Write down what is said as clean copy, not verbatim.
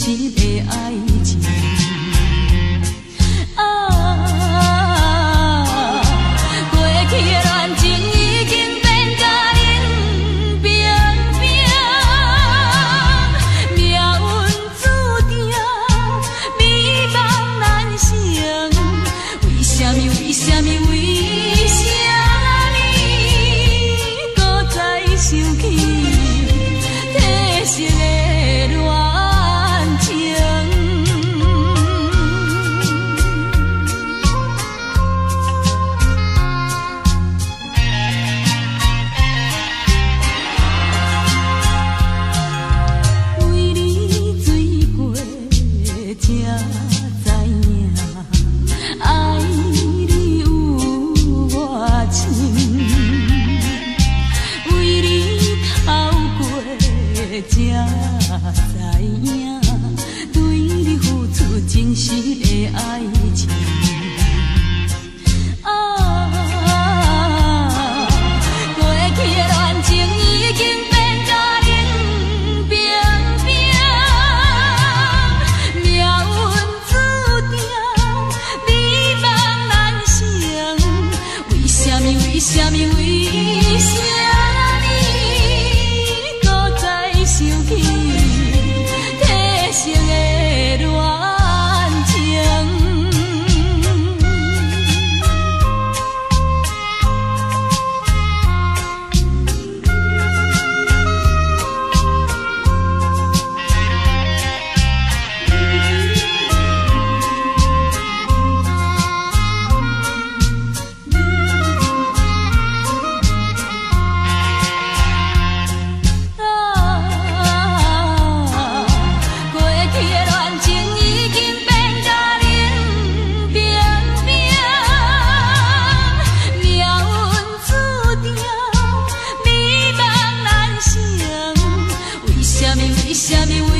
实的爱情。过去的恋情已经变甲冷冰冰，命运注定美梦难成。为什么？为什么？为什么搁再想起褪色的恋情？为你醉过，才知影爱你有偌深。为你透过，才知影对你付出真实的爱情。过去的恋情已经变甲冷冰冰，命运注定美梦难成。为什么？为什么？为什么搁再想起褪色的恋情？过去的恋情已经变甲冷冰冰，命运注定美梦难成。为什么？为什么？为